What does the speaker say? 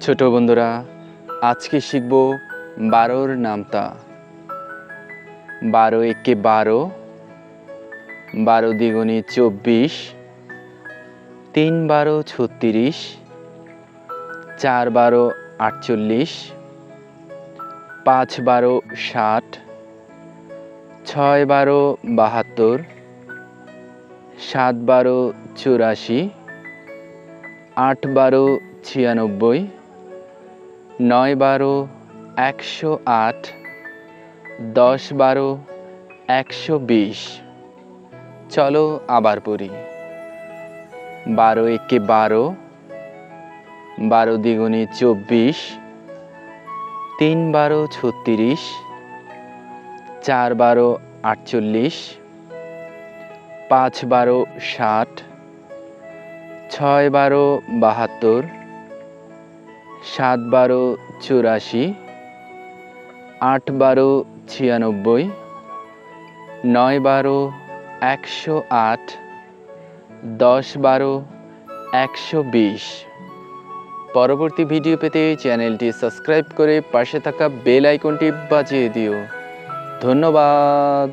ছোট বন্ধুরা, আজকে শিখব 12র নামতা। 12 একে 12, 12 দ্বিগুণে 24, 3 12 36, 4 12 48, 5 12 60, 6 12 72, 7 12 84, 8 12 96, 9 12 108, 10 12 120। চলো আবার পড়ি। 12 একে 12, 12 দ্বিগুণে 24, 3 12 36, 4 12 48, 5 12 60, 6 12 72, 7 12 84, 8 12 96, 9 12 108, 10 12 120। পরবর্তী ভিডিও পেতে চ্যানেলটি সাবস্ক্রাইব করে পাশে থাকা বেল আইকনটি বাজিয়ে দিও। ধন্যবাদ।